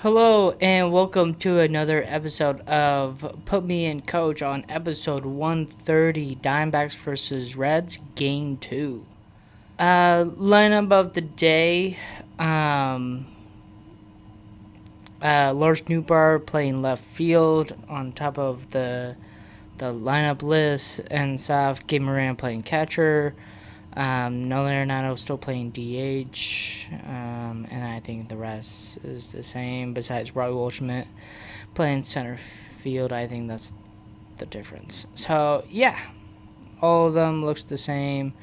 Hello and welcome to another episode of Put Me in Coach on episode 130 Diamondbacks versus Reds Game 2. Lineup of the day. Um, Lars Newbar playing left field on top of the lineup list, and Sav Gabe Moran playing catcher. Nolan Arenado still playing DH, and I think the rest is the same. Besides Roy Goldschmidt playing center field, I think that's the difference. So yeah, all of them looks the same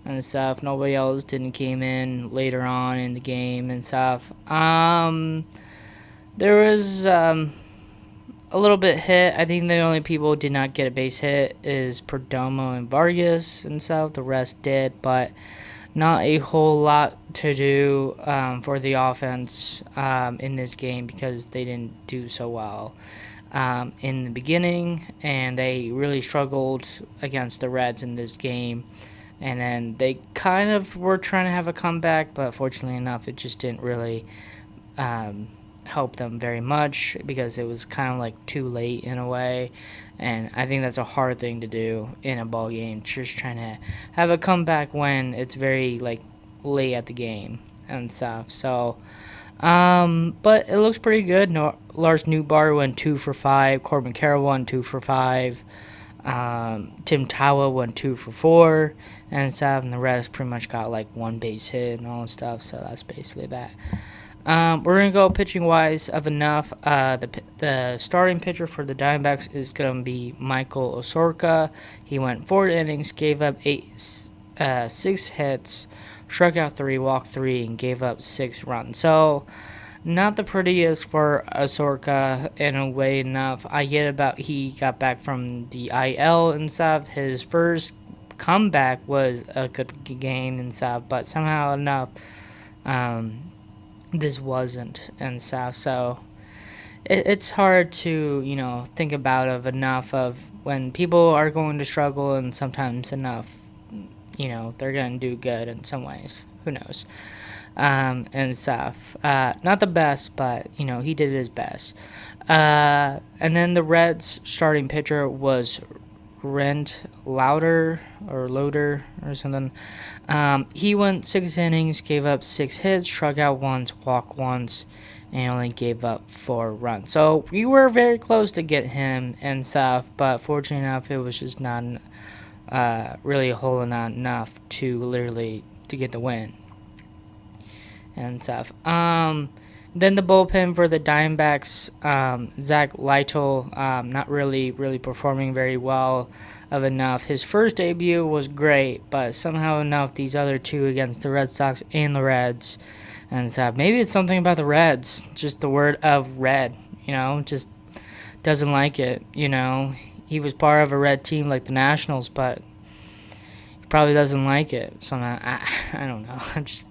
and stuff. Nobody else didn't came in later on in the game and stuff. There was a little bit hit. I think the only people who did not get a base hit is Perdomo and Vargas and stuff. The rest did, but not a whole lot to do for the offense in this game because they didn't do so well in the beginning, and they really struggled against the Reds in this game. And then they kind of were trying to have a comeback, but fortunately enough, it just didn't really help them very much because it was kind of like too late in a way. And I think that's a hard thing to do in a ball game, just trying to have a comeback when it's very like late at the game and stuff. So, but it looks pretty good. No, Lars Newbar went 2 for 5. Corbin Carroll won 2 for 5. Tim Tawa went 2 for 4 and stuff, and the rest pretty much got like one base hit and all that stuff. So that's basically that. We're gonna go pitching wise of enough. The starting pitcher for the Diamondbacks is gonna be Michael Osorka. He went 4 innings, gave up 6 hits, struck out 3, walked 3, and gave up 6 runs. So not the prettiest for Osorka in a way enough. I get about he got back from the IL and stuff. His first comeback was a good game and stuff, but somehow enough, this wasn't and stuff. So it's hard to think about of enough of when people are going to struggle, and sometimes enough they're gonna do good in some ways. Who knows? And stuff. Not the best, but he did his best. And then the Reds starting pitcher was Rent Louder or Loader or something. He went 6 innings, gave up 6 hits, struck out once, walked once, and only gave up 4 runs. So we were very close to get him and stuff, but fortunately enough, it was just not really a whole lot enough to literally to get the win and stuff. Then the bullpen for the Diamondbacks, Zach Lytle, not really performing very well of enough. His first debut was great, but somehow enough, these other two against the Red Sox and the Reds and stuff. Maybe it's something about the Reds, just the word of red, just doesn't like it. He was part of a red team like the Nationals, but he probably doesn't like it. Somehow, I don't know. I'm just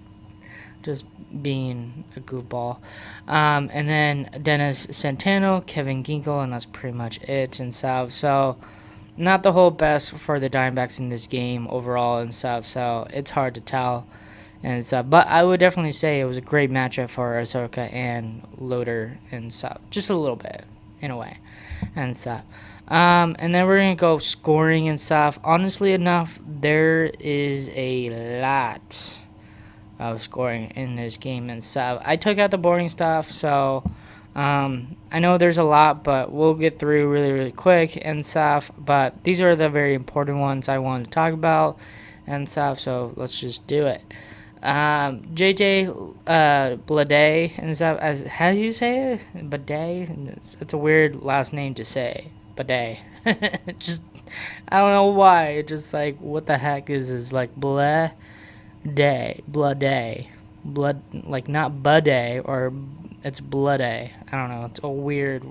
being a goofball. And then Dennis Santano, Kevin Ginkel, and that's pretty much it and stuff. So not the whole best for the Diamondbacks in this game overall and stuff. So it's hard to tell and stuff. But I would definitely say it was a great matchup for Ahsoka and Loader and stuff. Just a little bit in a way and stuff. And then we're going to go scoring and stuff. Honestly enough, there is a lot of scoring in this game and stuff. I took out the boring stuff, so I know there's a lot, but we'll get through really quick and stuff. But these are the very important ones I wanted to talk about and stuff, so let's just do it. JJ Blade and stuff, as how do you say it? Blade? It's a weird last name to say. Blade. Just I don't know why. It's just like what the heck is like blah day, blood, like not budday, or it's bloodday. I don't know. It's a weird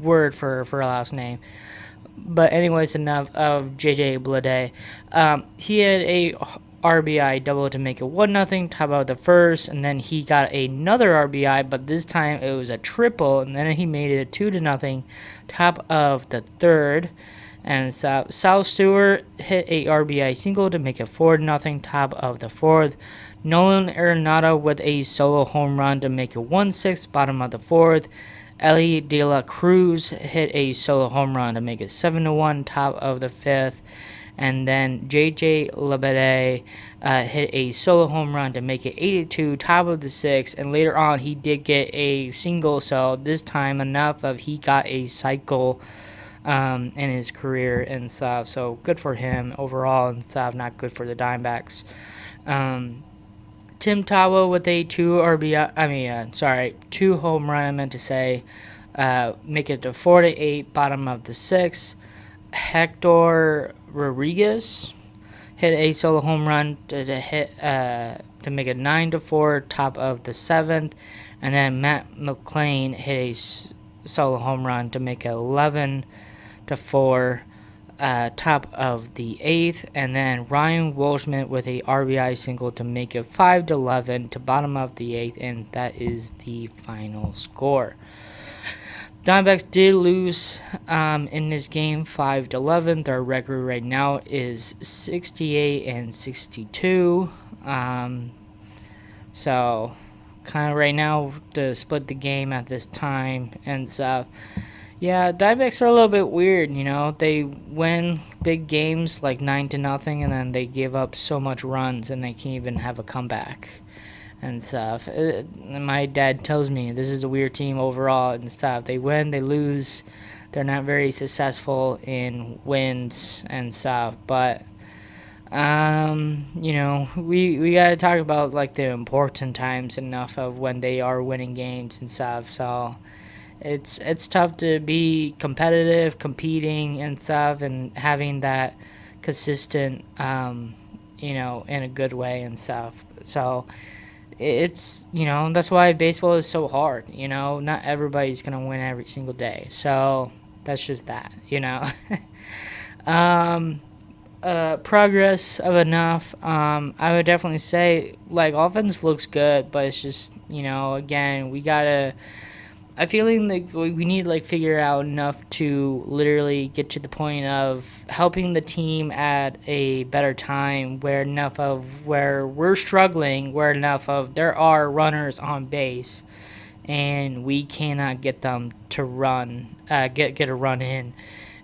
word for a last name. But anyways, enough of JJ Blade. He had a RBI double to make it 1-0, top out the first, and then he got another RBI, but this time it was a triple, and then he made it 2-0, top of the third. And Sal Stewart hit a RBI single to make it 4-0 top of the fourth. Nolan Arenado with a solo home run to make it 1-6 bottom of the fourth. Ellie De La Cruz hit a solo home run to make it 7-1 top of the fifth. And then J.J. Lebede hit a solo home run to make it 8-2 top of the sixth. And later on, he did get a single, so this time enough of he got a cycle in his career and stuff. So good for him overall and stuff. Not good for the Diamondbacks. Tim Tebow with a two home run. I meant to say, make it to 4-8, bottom of the sixth. Hector Rodriguez hit a solo home run to make it 9-4, top of the seventh, and then Matt McLean hit a solo home run to make it 11-4, top of the eighth, and then Ryan Walshman with a RBI single to make it 5-11 to bottom of the eighth, and that is the final score. Diamondbacks did lose in this game 5-11. Their record right now is 68-62. So kind of right now to split the game at this time and stuff. Yeah, Diamondbacks are a little bit weird, you know. They win big games like 9-0, and then they give up so much runs and they can't even have a comeback and stuff. My dad tells me this is a weird team overall and stuff. They win, they lose. They're not very successful in wins and stuff. But you know, we gotta talk about like the important times enough of when they are winning games and stuff. So it's tough to be competitive, competing and stuff, and having that consistent, you know, in a good way and stuff. So it's, you know, that's why baseball is so hard. You know, not everybody's gonna win every single day. So that's just that, you know. Progress of enough. I would definitely say like offense looks good, but it's just, you know, again, we gotta. I feeling like we need to like figure out enough to literally get to the point of helping the team at a better time, where enough of where we're struggling, where enough of there are runners on base, and we cannot get them to run, get a run in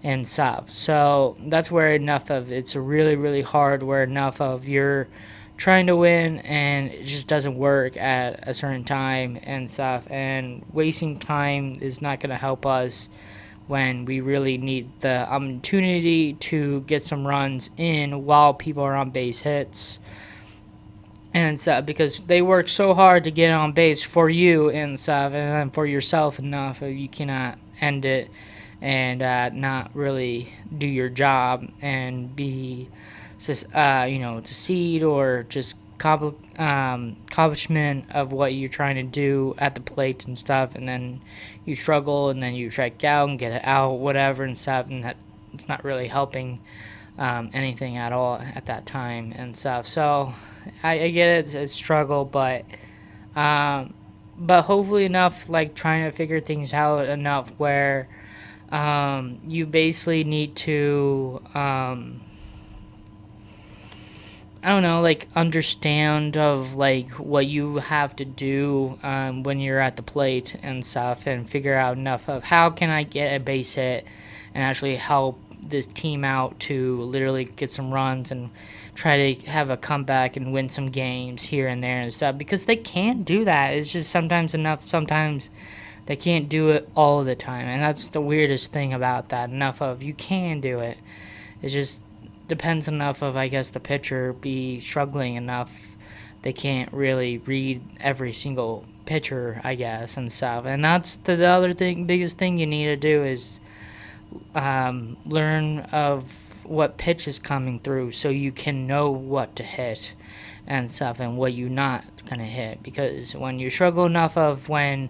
and stuff. So that's where enough of it's really really hard. Where enough of you're trying to win and it just doesn't work at a certain time and stuff, and wasting time is not going to help us when we really need the opportunity to get some runs in while people are on base hits and stuff, because they work so hard to get on base for you and stuff, and then for yourself enough you cannot end it and not really do your job and be you know, succeed or just accomplishment of what you're trying to do at the plate and stuff, and then you struggle and then you strike out and get it out, whatever and stuff, and that it's not really helping anything at all at that time and stuff. So I get it's a struggle, but hopefully enough like trying to figure things out enough where you basically need to I don't know, like understand of like what you have to do when you're at the plate and stuff, and figure out enough of how can I get a base hit and actually help this team out to literally get some runs and try to have a comeback and win some games here and there and stuff, because they can do that. It's just sometimes they can't do it all the time, and that's the weirdest thing about that. Enough of you can do it. It's just depends enough of, I guess, the pitcher be struggling enough they can't really read every single pitcher, I guess, and stuff. And that's the other biggest thing you need to do is learn of what pitch is coming through so you can know what to hit and stuff and what you're not going to hit. Because when you struggle enough of when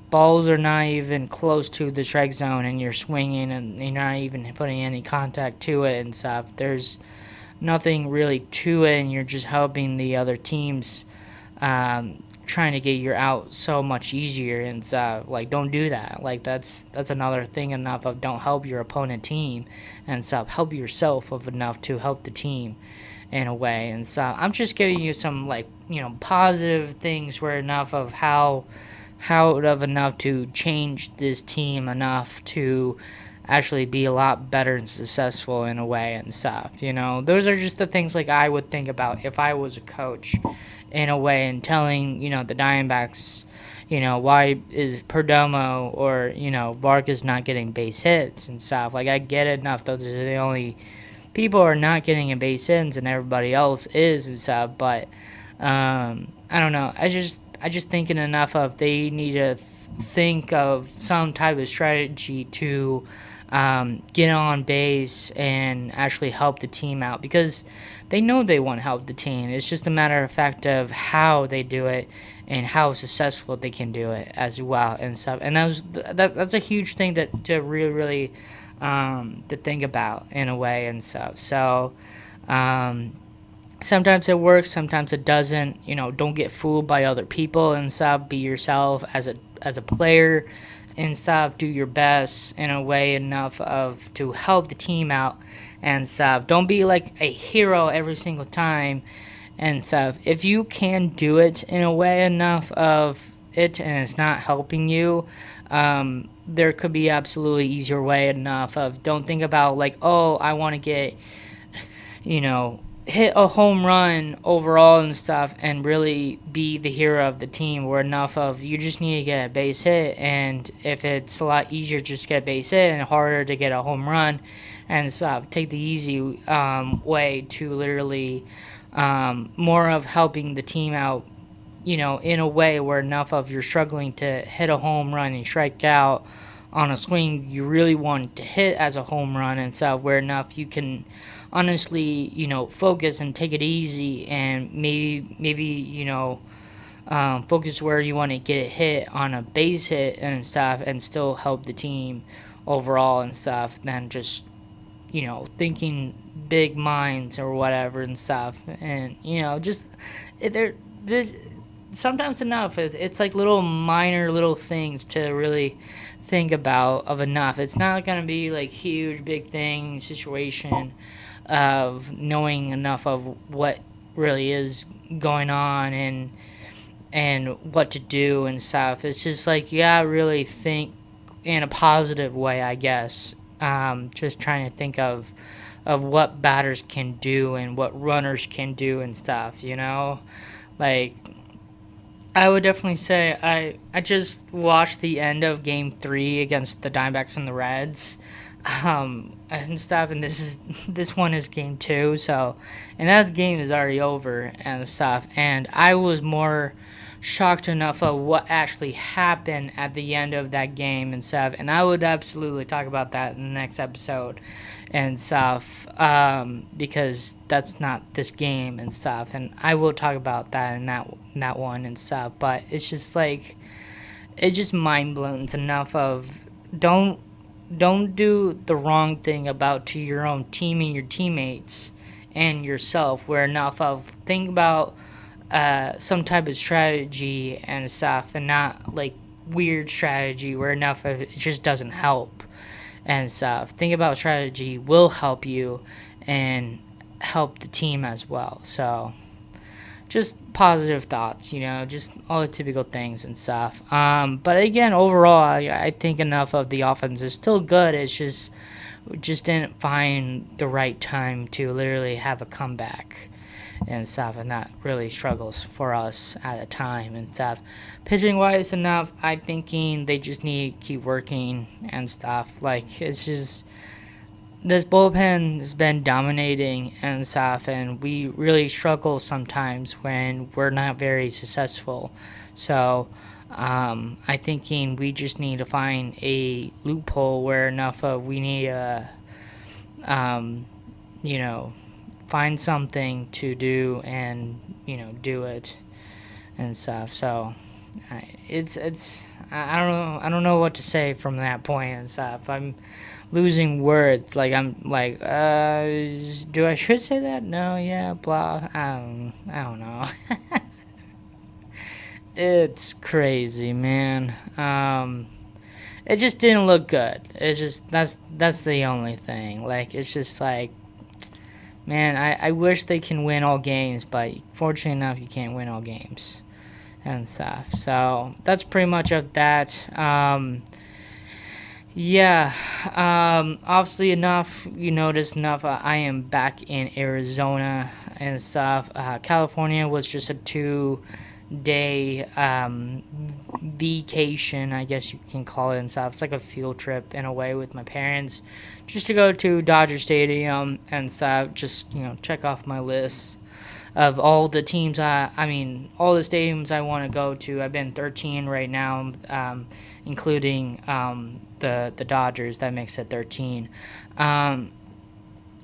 balls are not even close to the strike zone and you're swinging and you're not even putting any contact to it and stuff, there's nothing really to it, and you're just helping the other teams trying to get your out so much easier and stuff. Like, don't do that. Like, that's another thing enough of don't help your opponent team and stuff. Help yourself of enough to help the team in a way and stuff. I'm just giving you some, like, positive things where enough of how of enough to change this team enough to actually be a lot better and successful in a way and stuff. Those are just the things like I would think about if I was a coach in a way, and telling, the Diamondbacks, why is Perdomo or, Vargas not getting base hits and stuff. Like, I get it enough. Those are the only people are not getting a base hits and everybody else is and stuff. But I don't know. I just thinking enough of they need to think of some type of strategy to get on base and actually help the team out, because they know they want to help the team. It's just a matter of fact of how they do it and how successful they can do it as well and stuff. And that's a huge thing that to really to think about in a way and stuff. So sometimes it works, sometimes it doesn't. Don't get fooled by other people and stuff. Be yourself as a player and stuff. Do your best in a way enough of to help the team out and stuff. Don't be like a hero every single time and stuff. If you can do it in a way enough of it and it's not helping you, there could be absolutely easier way enough of don't think about like, oh, I want to get hit a home run overall and stuff and really be the hero of the team, where enough of you just need to get a base hit, and if it's a lot easier just get a base hit and harder to get a home run and stuff, take the easy way to literally more of helping the team out, in a way where enough of you're struggling to hit a home run and strike out on a swing you really want to hit as a home run and stuff, where enough you can honestly, focus and take it easy and maybe focus where you want to get it hit on a base hit and stuff and still help the team overall and stuff, than just, thinking big minds or whatever and stuff. And, just there sometimes enough it's like little minor little things to really think about of enough. It's not going to be like huge big thing situation of knowing enough of what really is going on and what to do and stuff. It's just like you gotta really think in a positive way, I guess. Just trying to think of what batters can do and what runners can do and stuff, like I would definitely say I just watched the end of Game 3 against the Diamondbacks and the Reds, and stuff. And this one is Game 2, so and that game is already over and stuff. And I was more shocked enough of what actually happened at the end of that game and stuff. And I would absolutely talk about that in the next episode and stuff, because that's not this game and stuff. And I will talk about that in that one and stuff. But it's just like it's just mind blown enough of don't do the wrong thing about to your own team and your teammates and yourself, where enough of think about some type of strategy and stuff, and not like weird strategy where enough of it just doesn't help and stuff. Think about strategy will help you and help the team as well. So just positive thoughts, just all the typical things and stuff. But again, overall, I think enough of the offense is still good. It's just we just didn't find the right time to literally have a comeback and stuff, and that really struggles for us at a time and stuff. Pitching wise enough, I'm thinking they just need to keep working and stuff. Like, it's just this bullpen has been dominating and stuff, and we really struggle sometimes when we're not very successful. So I thinking we just need to find a loophole where enough of we need to find something to do and do it and stuff. So I don't know what to say from that point and stuff. I'm losing words. Like I'm like do I should say that? No, yeah, blah. I don't know. It's crazy, man. It just didn't look good. It's just that's the only thing. Like it's just like, man, I wish they can win all games, but fortunately enough, you can't win all games and stuff. So that's pretty much of that. Yeah, obviously enough, you noticed enough. I am back in Arizona and stuff. California was just a 2 day vacation, I guess you can call it and stuff. It's like a field trip in a way with my parents, just to go to Dodger Stadium and stuff. Just check off my list of all the teams. I mean, all the stadiums I want to go to. I've been 13 right now, including the Dodgers. That makes it 13.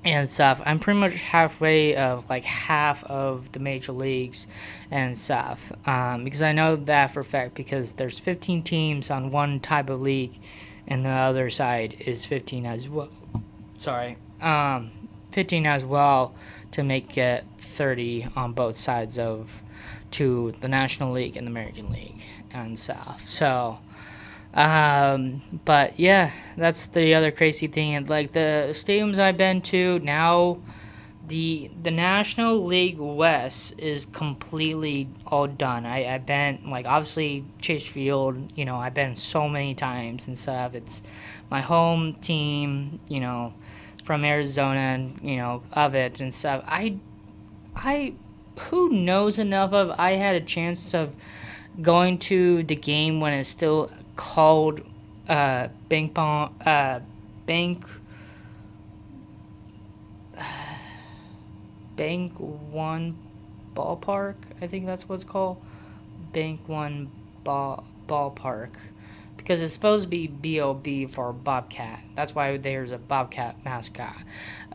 And stuff. I'm pretty much halfway of like half of the major leagues and stuff. Because I know that for a fact because there's 15 teams on one type of league, and the other side is 15 as well. Sorry. 15 as well to make it 30 on both sides of to the National League and the American League and stuff. So, but yeah, that's the other crazy thing. And like the stadiums I've been to now, the National League West is completely all done. I've been like obviously Chase Field. I've been so many times and stuff. It's my home team. From Arizona. Of it and stuff. I who knows enough of. I had a chance of going to the game when it's still called Bank Bank Bank One Ballpark. I think that's what it's called. Bank One Ballpark. Because it's supposed to be B.O.B. for Bobcat. That's why there's a Bobcat mascot.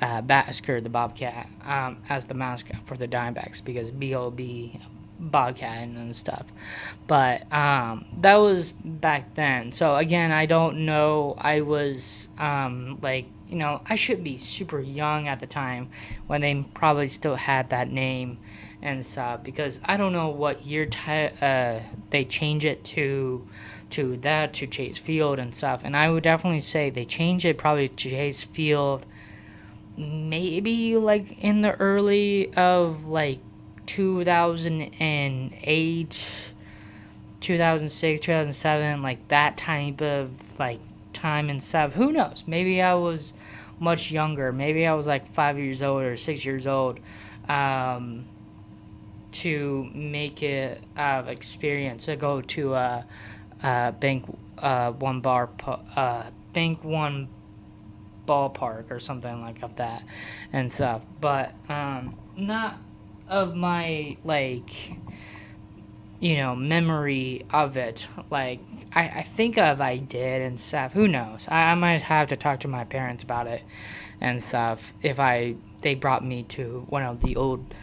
Basker the Bobcat as the mascot for the Diamondbacks because B.O.B. Bobcat and stuff. But that was back then. So again, I don't know. I was I should be super young at the time when they probably still had that name and stuff because I don't know what year they change it to Chase Field and stuff. And I would definitely say they changed it probably to Chase Field maybe like in the early of like 2008, 2006, 2007, like that type of like time and stuff. Who knows? Maybe I was much younger. Maybe I was like 5 years old or 6 years old. To make it experience to go to bank one bar bank one ballpark or something like of that and stuff, but not of my memory of it. Like I think of I did and stuff. Who knows? I might have to talk to my parents about it and stuff if they brought me to one of the old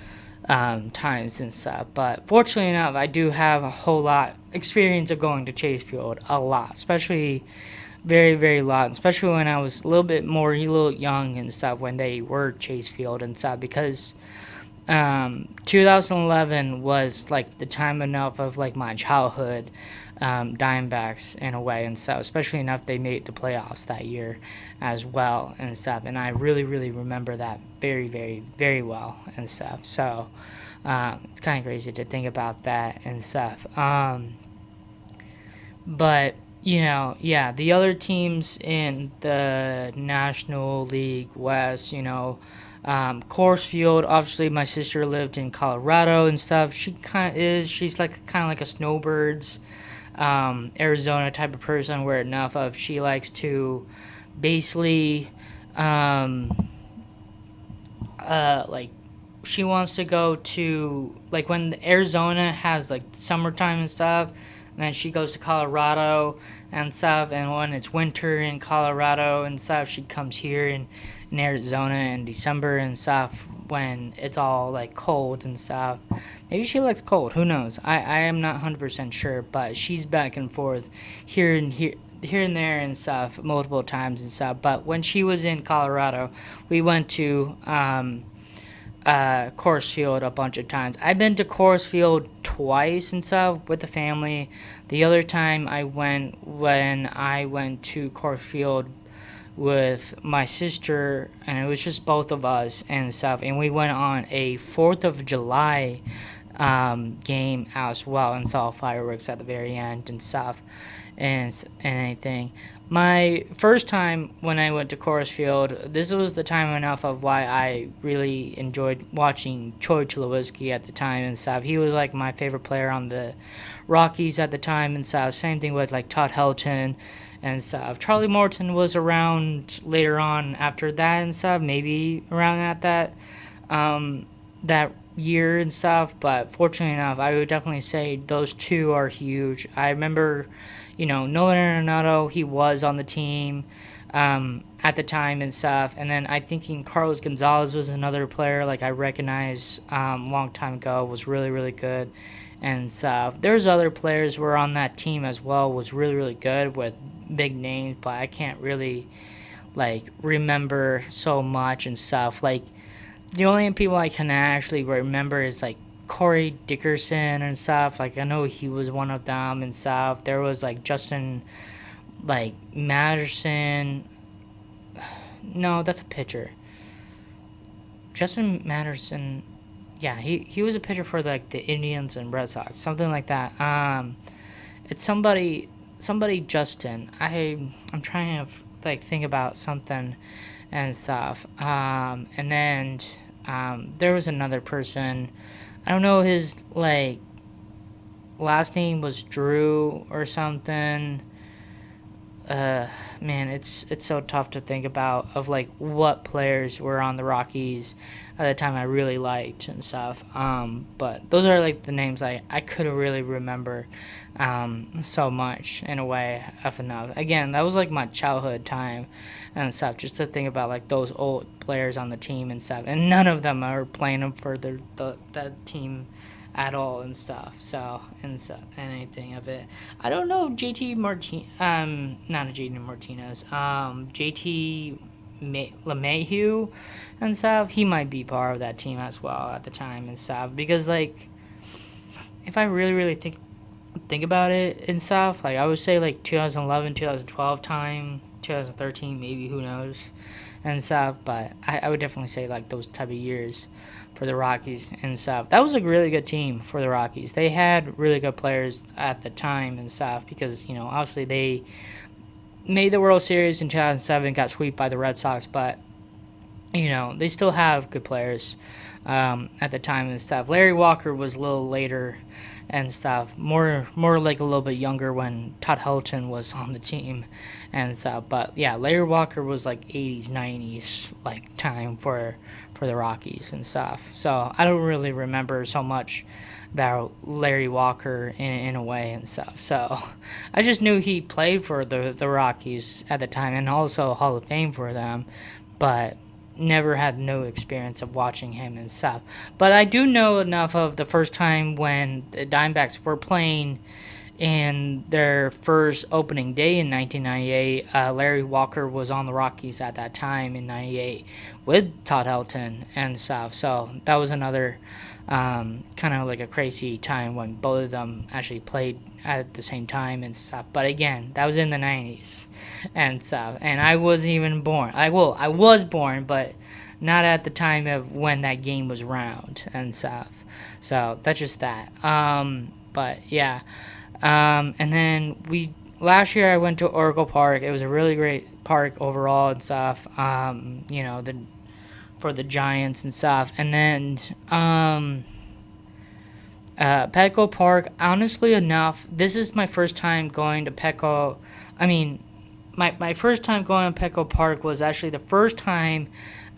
times and stuff. But fortunately enough, I do have a whole lot experience of going to Chase Field, a lot, especially very very lot, especially when I was a little young and stuff when they were Chase Field and stuff because 2011 was like the time enough of like my childhood Diamondbacks in a way and stuff, especially enough they made the playoffs that year as well and stuff, and I really really remember that very very very well and stuff. So it's kind of crazy to think about that and stuff. But yeah, the other teams in the National League West, Coors Field. Obviously, my sister lived in Colorado and stuff. She's like kind of like a snowbirds, Arizona type of person. Where enough of she likes to, basically, like she wants to go to like when Arizona has like summertime and stuff, and then she goes to Colorado and stuff. And when it's winter in Colorado and stuff, she comes here in Arizona in December and stuff when it's all like cold and stuff. Maybe she likes cold. Who knows? I am not 100% sure, but she's back and forth here and there and stuff multiple times and stuff. But when she was in Colorado, we went to Coors Field a bunch of times. I've been to Coors Field twice and stuff with the family. The other time I went when I went to Coors Field with my sister, and it was just both of us and stuff. And we went on a 4th of July game as well and saw fireworks at the very end and stuff and anything. My first time when I went to Coors Field, this was the time enough of why I really enjoyed watching Troy Tulowitzki at the time and stuff. He was like my favorite player on the Rockies at the time and stuff. Same thing with like Todd Helton and stuff. Charlie Morton was around later on after that and stuff, maybe around that year and stuff. But fortunately enough, I would definitely say those two are huge. I remember, Nolan Arenado, he was on the team at the time and stuff. And then I thinking Carlos Gonzalez was another player like I recognized long time ago, was really, really good. And stuff. There's other players who were on that team as well, was really, really good with big names, but I can't really like remember so much and stuff. Like the only people I can actually remember is like Corey Dickerson and stuff. Like I know he was one of them and stuff. There was like Justin like Matterson. No, that's a pitcher. Justin Matterson. Yeah, he was a pitcher for like the Indians and Red Sox, something like that. It's somebody Justin. I'm trying to like think about something and stuff. And then there was another person. I don't know his like last name was Drew or something. Man, it's so tough to think about of like what players were on the Rockies at the time I really liked and stuff. But those are like the names I couldn't really remember so much in a way of enough. Again, that was like my childhood time and stuff. Just to think about like those old players on the team and stuff, and none of them are playing for that team at all and stuff. So anything of it. I don't know JT Martin not a JT Martinez. JT LeMahieu and stuff. He might be part of that team as well at the time and stuff, because like if I really think about it and stuff, like I would say like 2011, 2012 time, 2013 maybe, who knows and stuff. But I would definitely say like those type of years for the Rockies and stuff. That was a really good team for the Rockies. They had really good players at the time and stuff, because obviously they made the World Series in 2007, got swept by the Red Sox, but they still have good players at the time and stuff. Larry Walker was a little later and stuff, more like a little bit younger when Todd Helton was on the team and stuff. But yeah, Larry Walker was like 80s, 90s like time for the Rockies and stuff. So I don't really remember so much about Larry Walker in a way and stuff. So I just knew he played for the Rockies at the time and also Hall of Fame for them, but never had no experience of watching him and stuff. But I do know enough of the first time when the Diamondbacks were playing in their first opening day in 1998. Larry Walker was on the Rockies at that time in 98 with Todd Helton and stuff. So that was another kind of like a crazy time when both of them actually played at the same time and stuff. But again, that was in the 90s and stuff. And I wasn't even born. I was born, but not at the time of when that game was around and stuff. So that's just that. But yeah. And then last year I went to Oracle Park. It was a really great park overall and stuff. For the Giants and stuff. And then Petco Park, honestly enough, this is my first time going to Petco. I mean, my first time going to Petco Park was actually the first time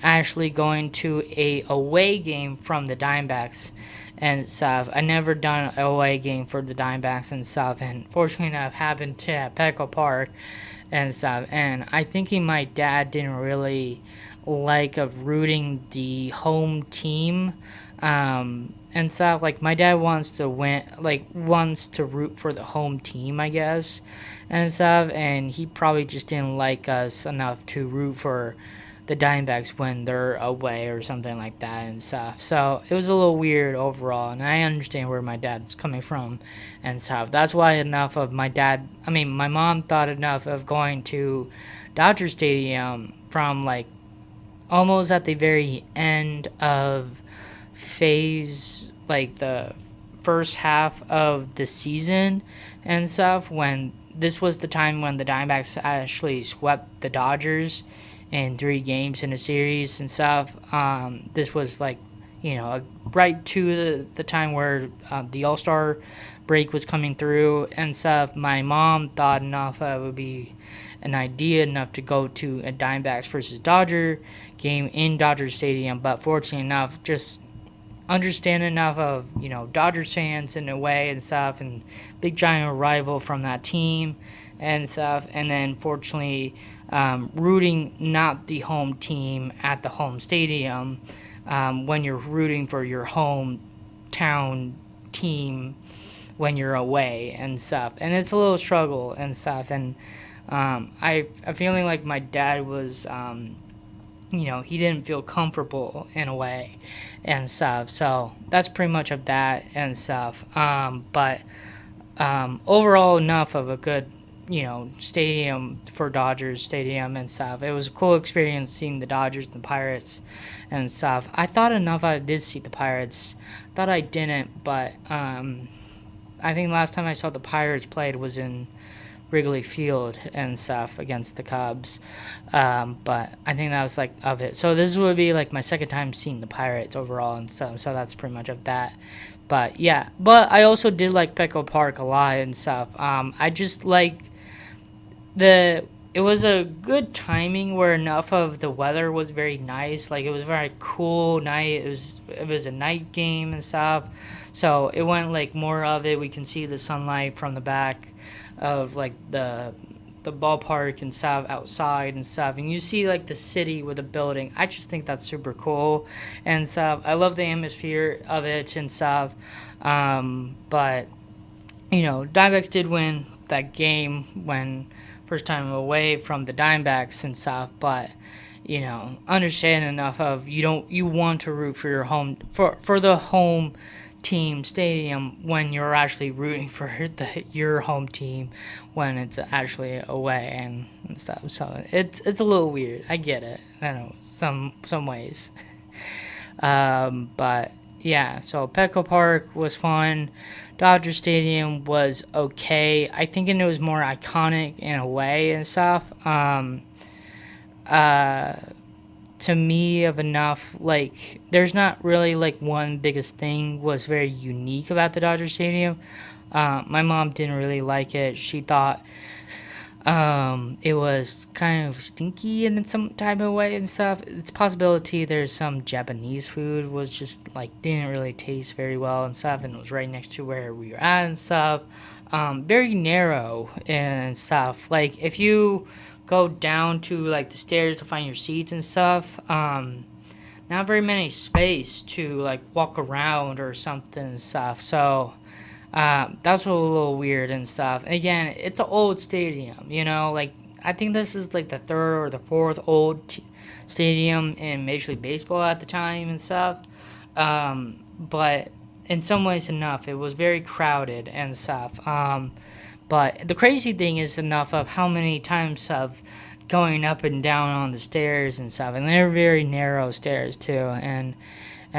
actually going to a away game from the Diamondbacks and stuff. I never done an away game for the Diamondbacks and stuff, and fortunately enough happened to at Petco Park and stuff. And I think my dad didn't really like of rooting the home team and stuff. Like my dad wants to win, like wants to root for the home team, I guess, and stuff. And he probably just didn't like us enough to root for the Diamondbacks when they're away or something like that and stuff. So it was a little weird overall, and I understand where my dad's coming from and stuff. That's why my mom thought enough of going to Dodger Stadium from like almost at the very end of phase, like the first half of the season and stuff, when this was the time when the Diamondbacks actually swept the Dodgers in 3 games in a series and stuff. This was like, right to the time where the All Star break was coming through and stuff. My mom thought enough it would be an idea enough to go to a Diamondbacks versus Dodger game in Dodger Stadium, but fortunately enough, just understand enough of Dodgers fans in a way and stuff, and big giant rival from that team and stuff, and then fortunately rooting not the home team at the home stadium when you're rooting for your hometown team when you're away and stuff, and it's a little struggle and stuff, and I'm feeling like my dad was he didn't feel comfortable in a way and stuff. So that's pretty much of that and stuff. But overall, enough of a good, stadium for Dodgers Stadium and stuff. It was a cool experience seeing the Dodgers and the Pirates and stuff. I thought enough I did see the Pirates. Thought I didn't, but I think last time I saw the Pirates played was in Wrigley Field and stuff against the Cubs. But I think that was like of it. So this would be like my second time seeing the Pirates overall, and so that's pretty much of that. But yeah, but I also did like Petco Park a lot and stuff. I just like it was a good timing where enough of the weather was very nice. Like it was a very cool night. It was a night game and stuff. So it went like more of it. We can see the sunlight from the back of like the ballpark and stuff outside and stuff, and you see like the city with a building. I just think that's super cool and stuff. I love the atmosphere of it and stuff. But Diamondbacks did win that game when first time away from the Diamondbacks and stuff, but understand enough of you want to root for your home for the home team stadium when you're actually rooting for your home team when it's actually away and stuff. So it's a little weird. I get it. I know some ways. But yeah, so Petco Park was fun. Dodger Stadium was okay. I think it was more iconic in a way and stuff. To me of enough, like there's not really like one biggest thing was very unique about the Dodger Stadium. My mom didn't really like it. She thought it was kind of stinky in some type of way and stuff. It's a possibility there's some Japanese food was just like didn't really taste very well and stuff, and it was right next to where we were at and stuff. Very narrow and stuff. Like if you go down to like the stairs to find your seats and stuff, not very many space to like walk around or something and stuff. So that's a little weird and stuff. And again, it's an old stadium, like I think this is like the third or the fourth stadium in Major League Baseball at the time and stuff. But in some ways enough, it was very crowded and stuff. But the crazy thing is enough of how many times of going up and down on the stairs and stuff, and they're very narrow stairs too, and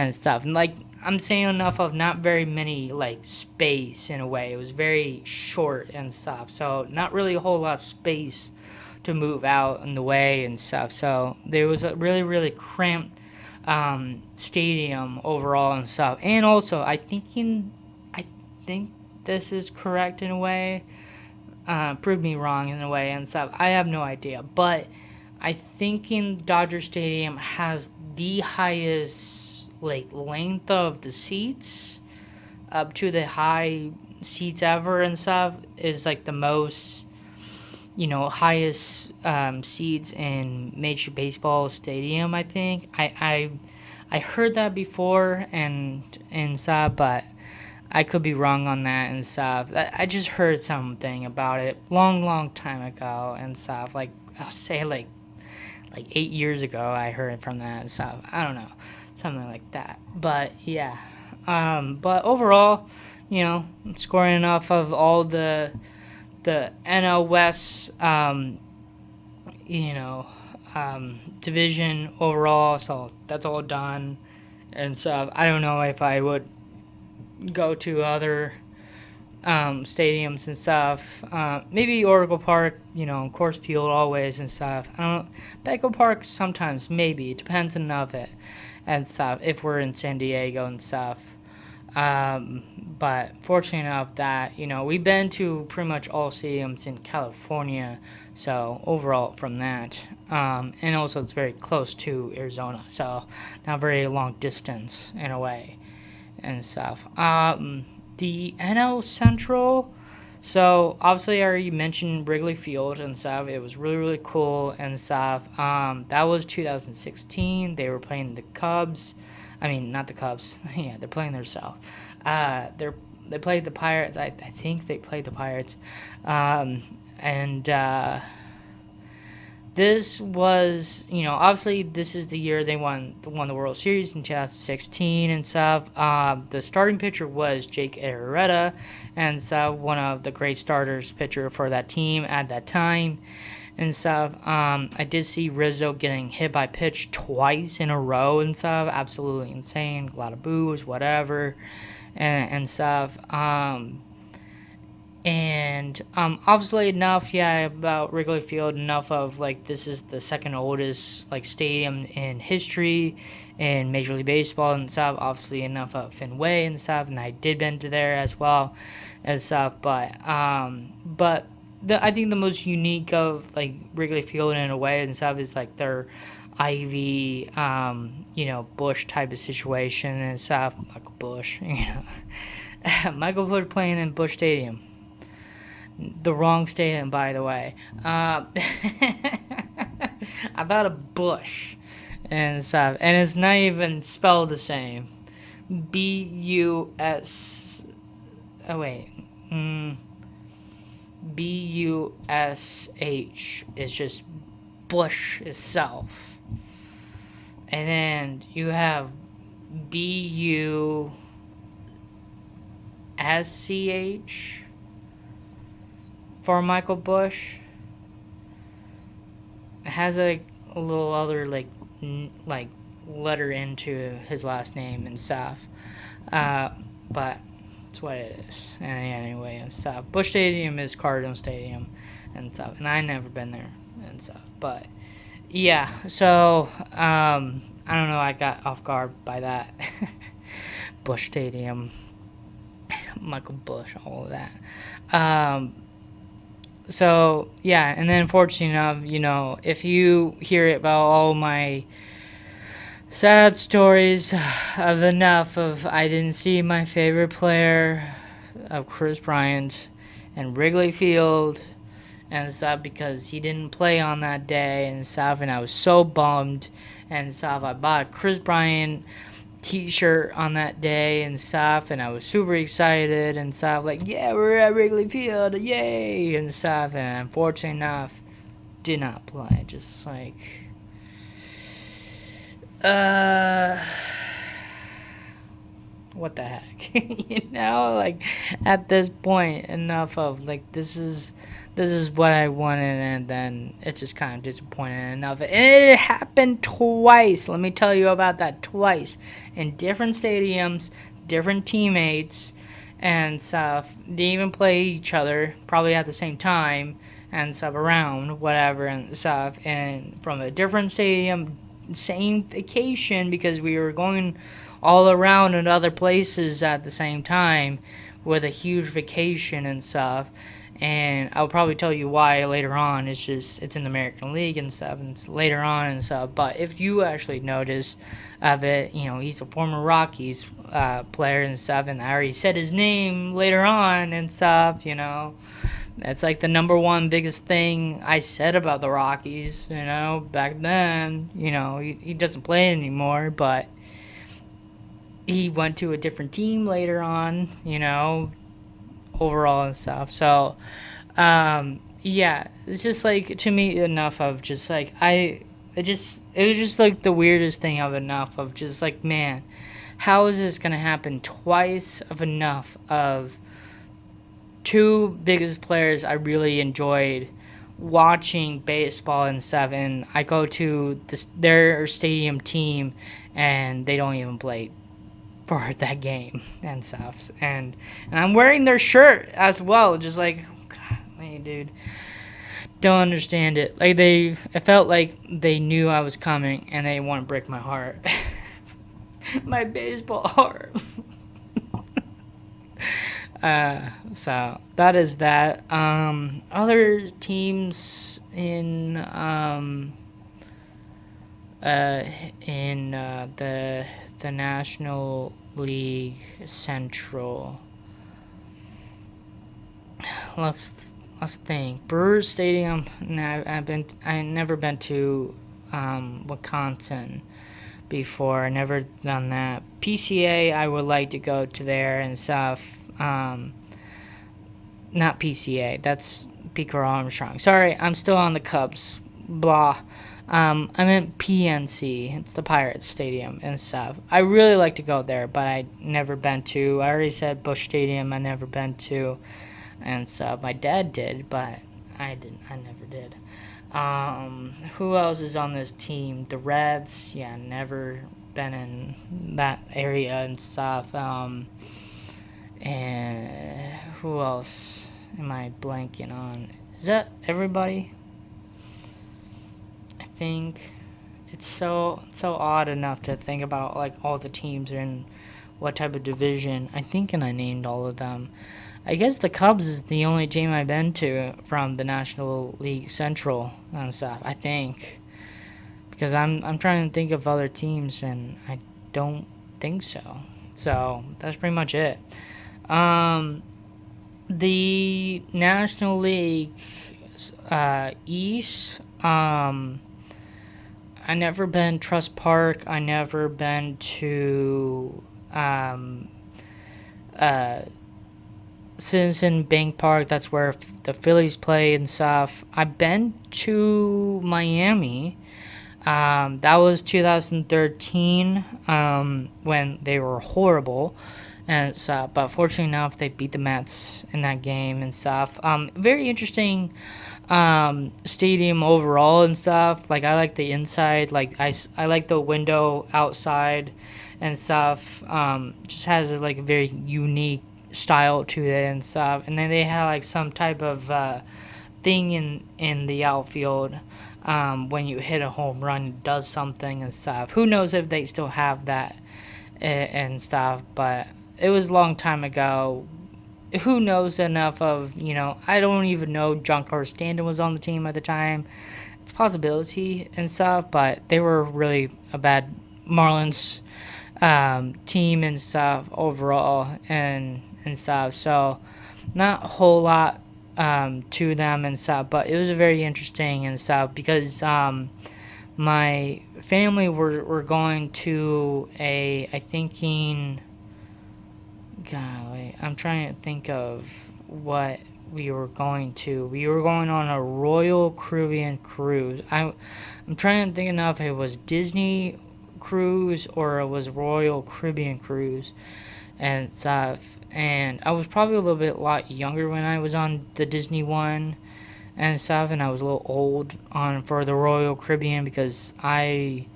stuff. And like I'm saying enough of not very many like space in a way. It was very short and stuff, so not really a whole lot of space to move out in the way and stuff. So there was a really really cramped stadium overall and stuff. And also I think this is correct in a way. Prove me wrong in a way and stuff. I have no idea, but I think in Dodger Stadium has the highest like length of the seats up to the high seats ever and stuff is like the most highest seats in Major Baseball Stadium. I think I heard that before and stuff, but I could be wrong on that and stuff. I just heard something about it long time ago and stuff. Like I'll say like like 8 years ago. I heard from that stuff. I don't know, something like that. But yeah, but overall, scoring enough of all the NL West, you know, division overall. So that's all done. And so I don't know if I would go to other stadiums and stuff. Maybe Oracle Park, Coors Field always and stuff. I don't. Petco Park sometimes, maybe. It depends on of it and stuff. If we're in San Diego and stuff. But fortunate enough that we've been to pretty much all stadiums in California. So overall from that, and also it's very close to Arizona, so not very long distance in a way and stuff. The NL Central. So obviously I already mentioned Wrigley Field and stuff. It was really really cool and stuff. That was 2016. They were playing the Cubs. I mean, not the Cubs. Yeah, they're playing themselves. They played the Pirates. I think they played the Pirates. And this was, obviously this is the year they won the World Series in 2016 and stuff. The starting pitcher was Jake Arrieta, and so one of the great starters pitcher for that team at that time and stuff. I did see Rizzo getting hit by pitch twice in a row and stuff. Absolutely insane. A lot of boos, whatever, and stuff. And obviously enough, about Wrigley Field, enough of this is the second oldest stadium in history in Major League Baseball and stuff. Obviously enough of Fenway and stuff, and I did been to there as well and stuff. But I think the most unique of Wrigley Field in a way and stuff is their Ivy, Bush type of situation and stuff. Michael Bush, Michael Bush playing in Bush Stadium. The wrong stadium, by the way. I thought of Bush and stuff, and it's not even spelled the same. B-U-S. Oh wait. B-U-S-H is just Bush itself, and then you have B-U-S-C-H. For Michael Bush. It has a little other letter into his last name and stuff, but that's what it is. And anyway and stuff. Bush Stadium is Cardinal Stadium and stuff, and I never been there and stuff. But yeah, so I don't know. I got off guard by that. Bush Stadium, Michael Bush, all of that. So yeah, and then fortunately enough, if you hear about all my sad stories of enough of I didn't see my favorite player of Chris Bryant and Wrigley Field and stuff because he didn't play on that day and stuff, and I was so bummed and stuff. I bought a Chris Bryant t-shirt on that day and stuff, and I was super excited and stuff, yeah, we're at Wrigley Field, yay and stuff, and unfortunately enough did not play. Just what the heck. At this point enough of this is what I wanted, and then it's just kind of disappointing enough. And it happened twice. Let me tell you about that twice. In different stadiums, different teammates, and stuff. They even play each other, probably at the same time, and stuff around, whatever, and stuff. And from a different stadium, same vacation, because we were going all around in other places at the same time with a huge vacation and stuff. And I'll probably tell you why later on. It's in the American League and stuff, and it's later on and stuff. But if you actually notice of it, he's a former Rockies player and stuff, and I already said his name later on and stuff. That's the number one biggest thing I said about the Rockies. Back then. He doesn't play anymore, but he went to a different team later on. Overall and stuff. So yeah, it's just to me enough of just I it was just like the weirdest thing of enough of just like, man, how is this gonna happen twice of enough of two biggest players I really enjoyed watching baseball and stuff, and I go to their stadium team and they don't even play for that game and stuff, and I'm wearing their shirt as well, just like, God, man, dude, don't understand it. Like it felt like they knew I was coming and they want to break my heart, my baseball heart. So that is that. Other teams in the National League Central. Let's think. Brewers Stadium. I never been to Wisconsin before. I never done that. PCA, I would like to go to there and stuff. Not PCA. That's Pico Armstrong. Sorry, I'm still on the Cubs. Blah. I meant PNC. It's the Pirates Stadium and stuff. I really like to go there, but I never been to. I already said Busch Stadium. I never been to, and stuff. My dad did, but I didn't. I never did. Who else is on this team? The Reds. Yeah, never been in that area and stuff. And who else am I blanking on? Is that everybody? I think it's so odd enough to think about like all the teams are in what type of division. I think, and I named all of them. I guess the Cubs is the only team I've been to from the National League Central and stuff. I think, because I'm trying to think of other teams and I don't think so. So that's pretty much it. The National League East. I never been Trust Park. I never been to Citizen Bank Park. That's where the Phillies play and stuff. I've been to Miami. That was 2013 when they were horrible. And but fortunately enough, they beat the Mets in that game and stuff. Very interesting stadium overall and stuff. Like, I like the inside. Like, I like the window outside and stuff. Just has like a very unique style to it and stuff. And then they had like some type of thing in the outfield. When you hit a home run, it does something and stuff. Who knows if they still have that and stuff, but it was a long time ago. Who knows enough of, I don't even know Giancarlo Stanton was on the team at the time. It's a possibility and stuff, but they were really a bad Marlins team and stuff overall and stuff. So not a whole lot to them and stuff, but it was very interesting and stuff because my family were going to golly, I'm trying to think of what we were going to. We were going on a Royal Caribbean cruise. I'm trying to think enough if it was Disney cruise or it was Royal Caribbean cruise and stuff. And I was probably a lot younger when I was on the Disney one and stuff, and I was a little old for the Royal Caribbean because I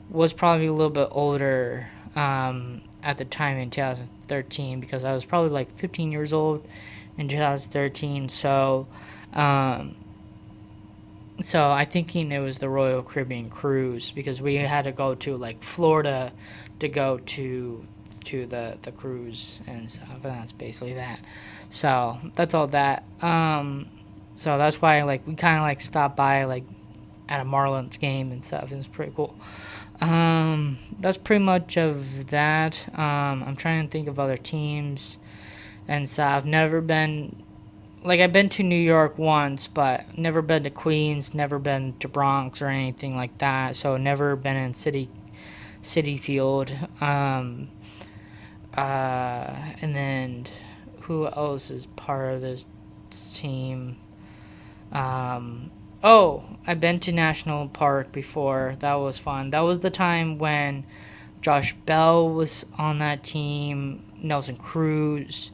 was probably a little bit older at the time in 2013 because I was probably like 15 years old in 2013. So I thinking it was the Royal Caribbean cruise because we had to go to like Florida to go to the cruise and stuff, and that's basically that. So that's all that. So that's why like we kind of like stopped by like at a Marlins game and stuff. It was pretty cool. That's pretty much of that. I'm trying to think of other teams and stuff. I've never been, like, I've been to New York once, but never been to Queens, never been to Bronx or anything like that. So never been in City Field. And then who else is part of this team? Oh, I've been to National Park before. That was fun. That was the time when Josh Bell was on that team, Nelson Cruz,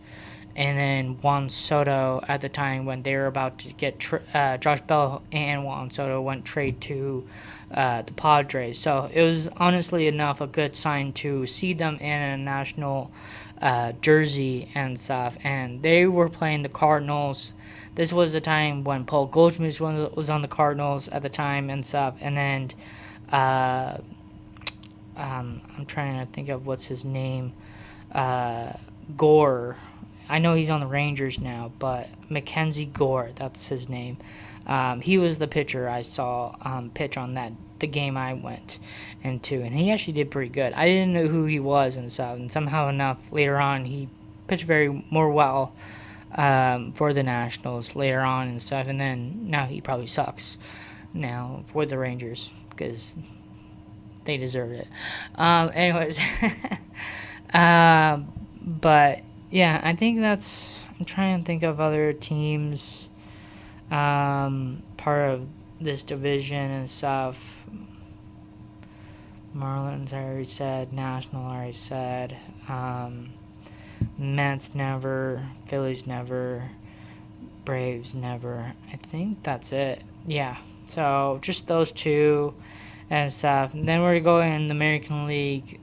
and then Juan Soto at the time when they were about to get Josh Bell and Juan Soto went trade to the Padres. So it was honestly enough a good sign to see them in a national jersey and stuff. And they were playing the Cardinals. This was the time when Paul Goldschmidt was on the Cardinals at the time and stuff. And then uh, I'm trying to think of what's his name. Gore. I know he's on the Rangers now, but Mackenzie Gore, that's his name. He was the pitcher I saw pitch on the game I went into, and he actually did pretty good. I didn't know who he was and stuff, and somehow enough later on he pitched very more well for the Nationals later on and stuff, and then now he probably sucks now for the Rangers because they deserve it. Anyways, but yeah, I think that's. I'm trying to think of other teams, part of this division and stuff. Marlins, I already said. National, I already said. Mets never. Phillies never. Braves never. I think that's it. Yeah. So just those two and stuff. And then we're going in the American League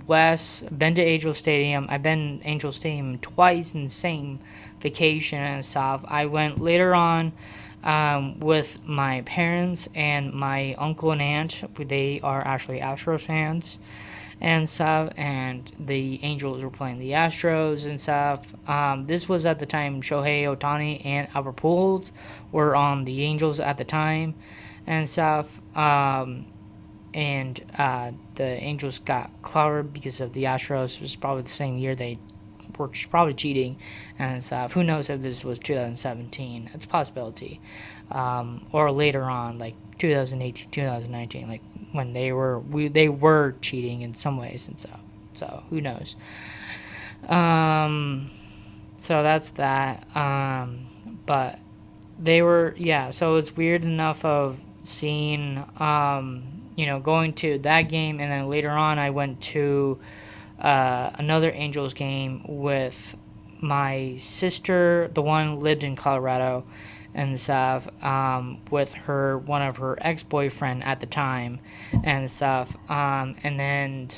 West. Been to Angel Stadium. I've been Angel Stadium twice in the same vacation and stuff. I went later on with my parents and my uncle and aunt. They are actually Astros fans and stuff, and the Angels were playing the Astros and stuff. This was at the time Shohei Ohtani and Albert Pujols were on the Angels at the time and stuff. And the Angels got clobbered because of the Astros. It was probably the same year they were probably cheating and stuff. Who knows if this was 2017? It's a possibility. Or later on, like 2018, 2019, like when they were cheating in some ways and stuff. So who knows? So that's that. But they were, yeah. So it's weird enough of seeing going to that game, and then later on I went to another Angels game with my sister, the one who lived in Colorado and stuff, with one of her ex-boyfriend at the time and stuff, and then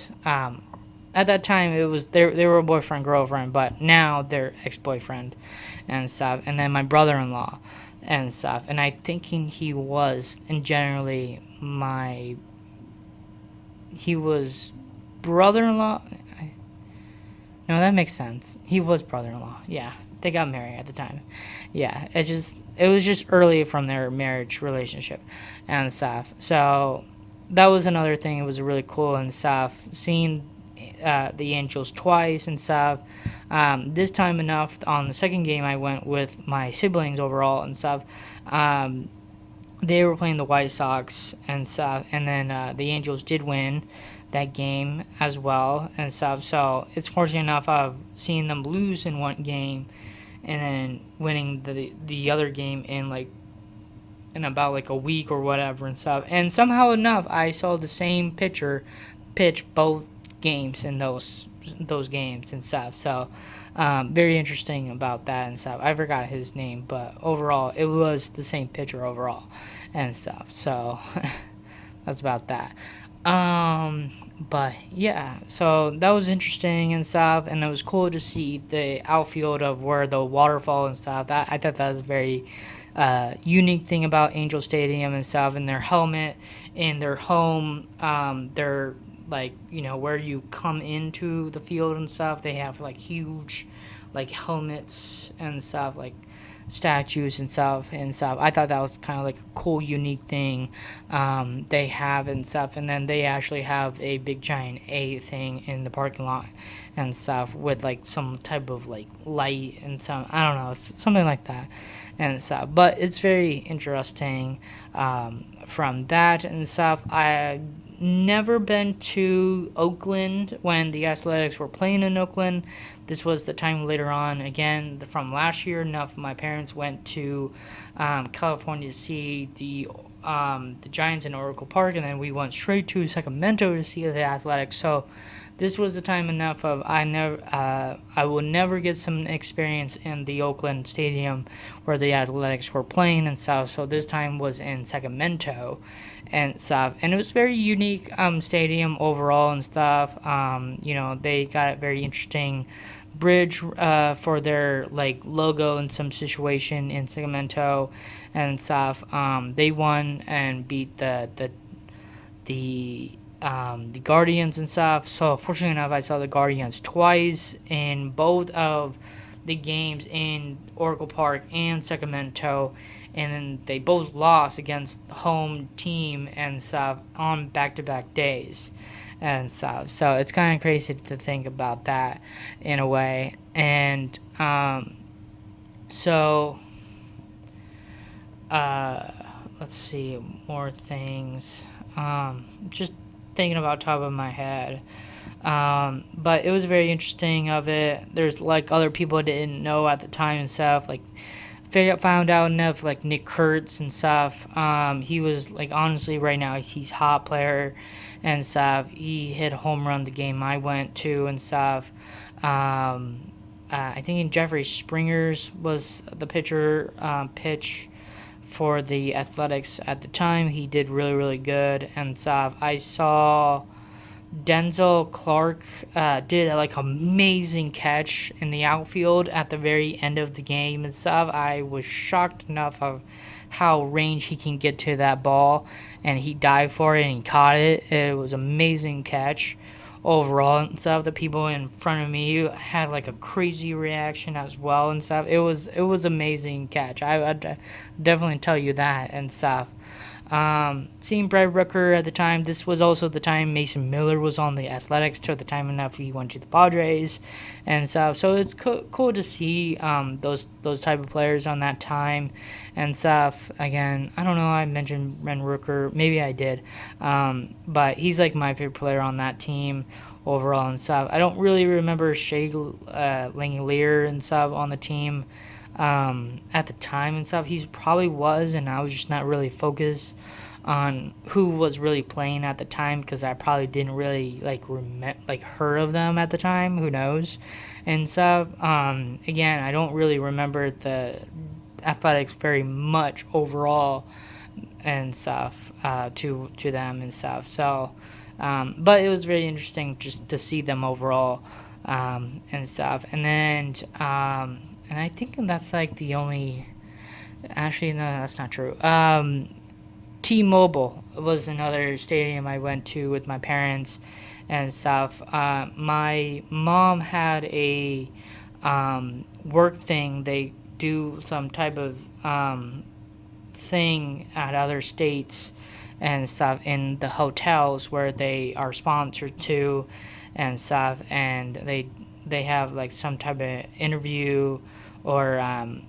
at that time it was they were a boyfriend girlfriend, but now they're ex-boyfriend and stuff, and then my brother-in-law and stuff, and I thinking he was, and generally he was brother-in-law. No, that makes sense. He was brother-in-law. Yeah, they got married at the time. Yeah, it was just early from their marriage relationship and stuff. So that was another thing. It was really cool and stuff. Seeing the Angels twice and stuff. This time enough on the second game I went with my siblings overall and stuff. They were playing the White Sox and stuff, and then the Angels did win that game as well and stuff. So it's fortunate enough of seeing them lose in one game and then winning the other game in about like a week or whatever and stuff. And somehow enough, I saw the same pitcher pitch both games in those games and stuff. So very interesting about that and stuff. I forgot his name, but overall it was the same pitcher overall and stuff. So that's about that. But yeah, so that was interesting and stuff, and it was cool to see the outfield of where the waterfall and stuff. That I thought that was a very unique thing about Angel Stadium and stuff, and their helmet in their home, their like where you come into the field and stuff. They have like huge like helmets and stuff, like statues and stuff. I thought that was kind of like a cool, unique thing they have and stuff. And then they actually have a big giant A thing in the parking lot and stuff with like some type of like light and some, I don't know, something like that and stuff. But it's very interesting from that and stuff. I never been to Oakland when the Athletics were playing in Oakland. This was the time later on, again, from last year. Enough, my parents parents went to California to see the Giants in Oracle Park, and then we went straight to Sacramento to see the Athletics. So this was the time enough of I will never get some experience in the Oakland Stadium where the Athletics were playing and stuff. So this time was in Sacramento and stuff, and it was very unique stadium overall and stuff. They got a very interesting bridge for their like logo in some situation in Sacramento and stuff. They won and beat the Guardians and stuff. So fortunately enough, I saw the Guardians twice in both of the games in Oracle Park and Sacramento, and then they both lost against home team and stuff on back-to-back days and stuff. So it's kind of crazy to think about that in a way. And so let's see more things. Just thinking about top of my head. But it was very interesting of it. There's like other people I didn't know at the time and stuff. Like found out enough like Nick Kurtz and stuff. He was like honestly right now he's hot player and stuff. He hit a home run the game I went to and stuff. I think in Jeffrey Springer's was the pitcher pitch for the Athletics at the time. He did really, really good and stuff. I saw Denzel Clark did like amazing catch in the outfield at the very end of the game and stuff. I was shocked enough of how range he can get to that ball, and he dived for it and he caught it. It was amazing catch overall and stuff. The people in front of me had like a crazy reaction as well and stuff. It was amazing catch. I'd definitely tell you that and stuff. Seeing Brad Rooker at the time, this was also the time Mason Miller was on the Athletics to the time enough he went to the Padres and stuff. So it's cool to see those type of players on that time and stuff. Again, I don't know, I mentioned Brad Rooker, maybe I did, but he's like my favorite player on that team overall and stuff. I don't really remember Shea Langelier and stuff on the team at the time and stuff. He probably was, and I was just not really focused on who was really playing at the time because I probably didn't really like heard of them at the time. Who knows and stuff. Again, I don't really remember the Athletics very much overall and stuff to them and stuff. So, but it was very interesting just to see them overall and stuff. And then and I think that's like the only. Actually, no, that's not true. T-Mobile was another stadium I went to with my parents and stuff. My mom had a work thing. They do some type of thing at other states and stuff in the hotels where they are sponsored to and stuff, and they have like some type of interview or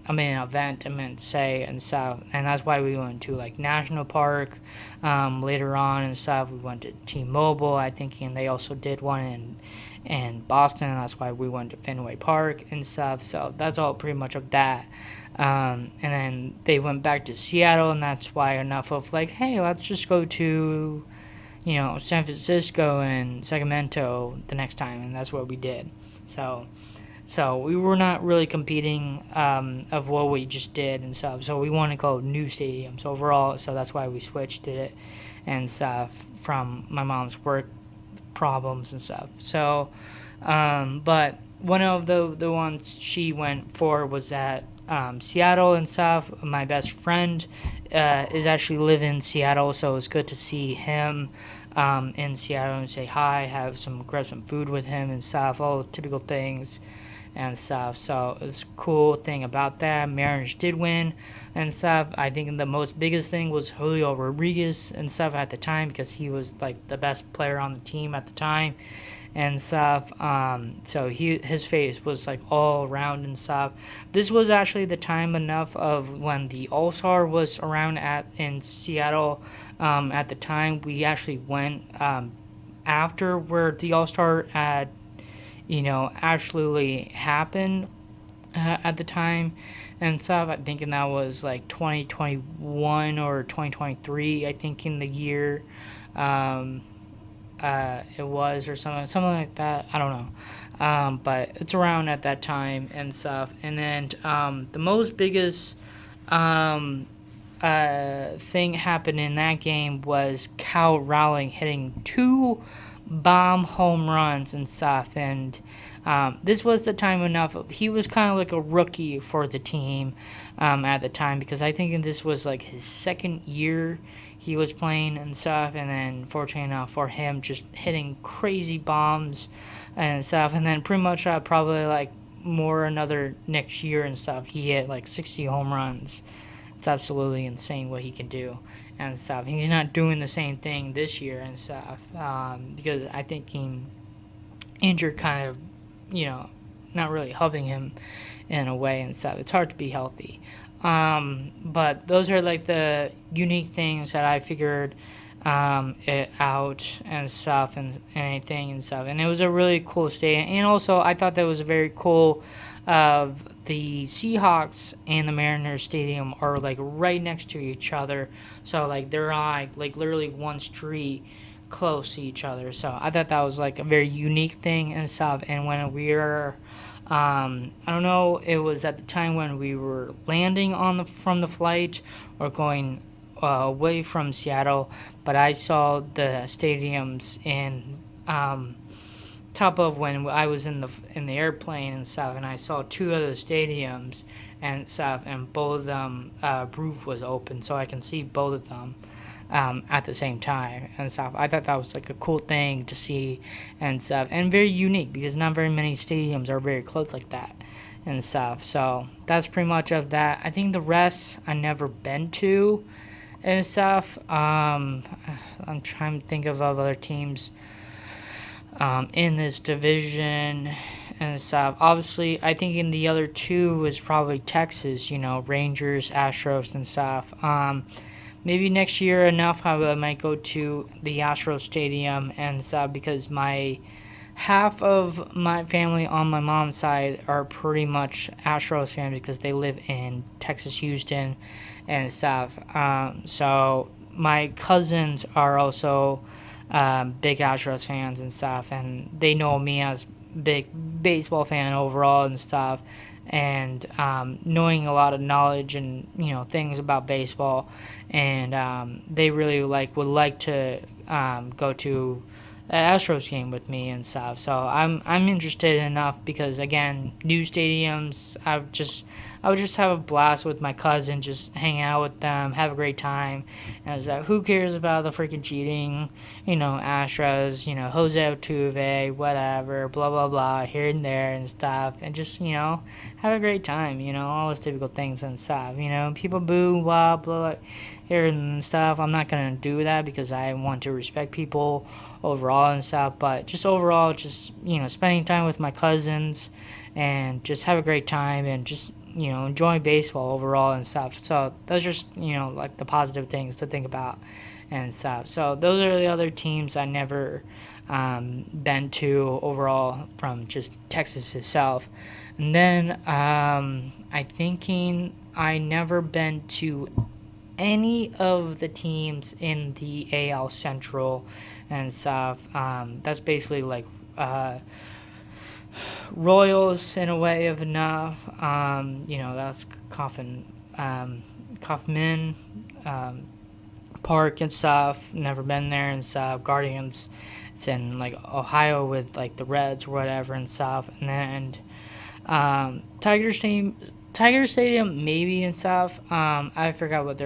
event, say and stuff, and that's why we went to like National Park later on and stuff. We went to T-Mobile, I think, and they also did one in Boston, and that's why we went to Fenway Park and stuff. So that's all pretty much of that. And then they went back to Seattle, and that's why enough of like, hey, let's just go to San Francisco and Sacramento the next time, and that's what we did. So we were not really competing of what we just did and stuff. So we want to go new stadiums overall. So that's why we switched it and stuff from my mom's work problems and stuff. So, but one of the ones she went for was at Seattle and stuff. My best friend is actually live in Seattle, so it's good to see him in Seattle and say hi, grab some food with him and stuff, all the typical things and stuff. So it's a cool thing about that. Mariners did win and stuff. I think the most biggest thing was Julio Rodriguez and stuff at the time because he was like the best player on the team at the time and stuff. So his face was like all around and stuff. This was actually the time enough of when the All-Star was around in Seattle at the time. We actually went after where the All-Star had actually happened. at the time and stuff. I think that was like 2021 or 2023. I think in the year um, it was or something like that. I don't know, but it's around at that time and stuff. And then the most biggest um, thing happened in that game was Cal Rowling hitting two bomb home runs and stuff. And this was the time enough. He was kind of like a rookie for the team at the time because I think this was like his second year he was playing and stuff. And then, fortunately enough for him, just hitting crazy bombs and stuff. And then, pretty much, probably like more another next year and stuff, he hit like 60 home runs. It's absolutely insane what he can do and stuff. He's not doing the same thing this year and stuff because I think he injured kind of, you know, not really helping him in a way and stuff. It's hard to be healthy. But those are like the unique things that I figured it out and stuff and anything and stuff. And it was a really cool stadium. And also, I thought that was a very cool of the Seahawks and the Mariners stadium are like right next to each other. So like they're on like literally one street close to each other. So I thought that was like a very unique thing and stuff. And when we were I don't know, it was at the time when we were landing on the from the flight or going away from Seattle, but I saw the stadiums in top of when I was in the airplane and stuff, and I saw two other stadiums and stuff, and both of them roof was open, so I can see both of them at the same time and stuff. I thought that was like a cool thing to see and stuff, and very unique because not very many stadiums are very close like that and stuff. So that's pretty much of that. I think the rest I never been to and stuff. I'm trying to think of other teams in this division and stuff. Obviously, I think in the other two was probably Texas, you know, Rangers, Astros, and stuff. Maybe next year enough, I might go to the Astros Stadium and stuff because my half of my family on my mom's side are pretty much Astros fans because they live in Texas, Houston, and stuff. So my cousins are also big Astros fans and stuff, and they know me as big baseball fan overall and stuff, and knowing a lot of knowledge and things about baseball, and they really would like to go to an Astros game with me and stuff. So I'm interested enough because again, new stadiums. I would just have a blast with my cousin, just hang out with them, have a great time. And I was like, who cares about the freaking cheating? Astros, Jose Altuve, whatever, blah blah blah, here and there and stuff, and just have a great time. All those typical things and stuff. People boo, blah blah, here and stuff. I'm not gonna do that because I want to respect people overall and stuff. But just overall, just spending time with my cousins and just have a great time and just enjoying baseball overall and stuff. So those are just like the positive things to think about and stuff. So those are the other teams I never been to overall from just Texas itself. And then I thinking I never been to any of the teams in the AL Central and stuff. That's basically like Royals in a way of enough. That's Kaufman Park and stuff. Never been there and stuff. Guardians, it's in like Ohio with like the Reds or whatever and stuff. And then Tiger Stadium maybe and stuff. I forgot what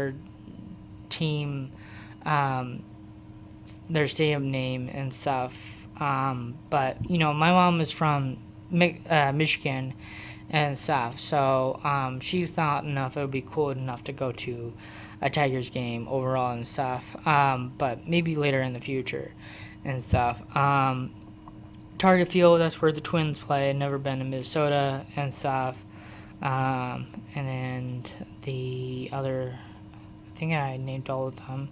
team, um, their stadium name and stuff. But my mom is from Michigan and stuff, so she's thought enough it would be cool enough to go to a Tigers game overall and stuff. But maybe later in the future and stuff. Target Field, that's where the Twins play. I've never been to Minnesota and stuff. And then the other, I think I named all of them.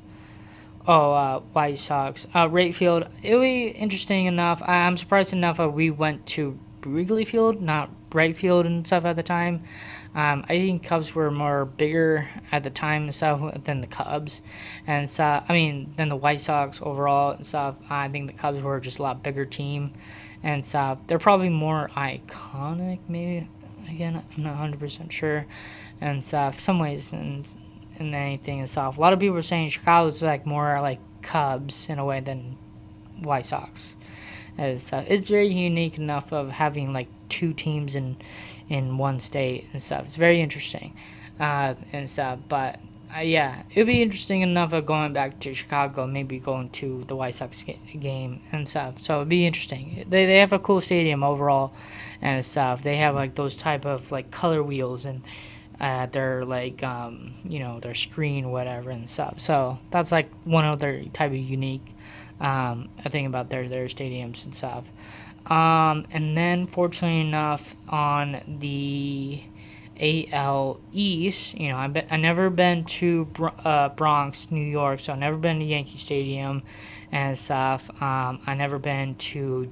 White Sox. Right Field. It would be interesting enough. I'm surprised enough that we went to Wrigley Field, not right field and stuff at the time. I think Cubs were more bigger at the time and stuff than the Cubs, and so than the White Sox overall and stuff. I think the Cubs were just a lot bigger team, and stuff. They're probably more iconic, maybe. Again, I'm not 100% sure, and stuff. Some ways and anything and stuff. A lot of people were saying Chicago was like more like Cubs in a way than White Sox. It's very unique enough of having like two teams in one state and stuff. It's very interesting and stuff. But yeah, it'd be interesting enough of going back to Chicago, maybe going to the White Sox game and stuff. So it'd be interesting. They have a cool stadium overall and stuff. They have like those type of like color wheels and their like their screen whatever and stuff. So that's like one of their type of unique I think about their stadiums and stuff. And then fortunately enough on the AL East, I never been to Bronx, New York, so I never been to Yankee Stadium and stuff. I never been to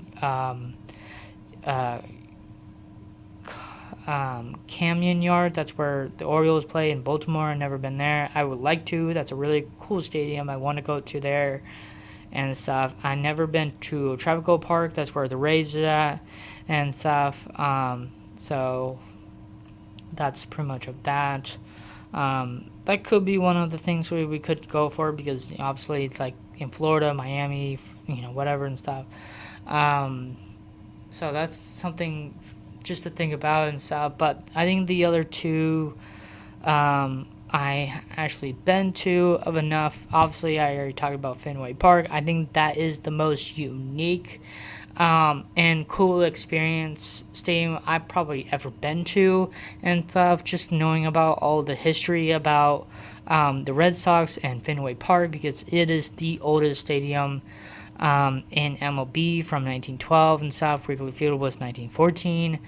Camden Yard. That's where the Orioles play in Baltimore. I've never been there. I would like to. That's a really cool stadium. I want to go to there and stuff. I never been to Tropical Park. That's where the Rays are at and stuff. So that's pretty much of that. That could be one of the things we could go for because obviously it's like in Florida, Miami, whatever and stuff. So that's something just to think about and stuff. But I think the other two I actually been to of enough. Obviously, I already talked about Fenway Park. I think that is the most unique and cool experience stadium I've probably ever been to and stuff. Just knowing about all the history about the Red Sox and Fenway Park because it is the oldest stadium in MLB from 1912 and stuff. Wrigley Field was 1914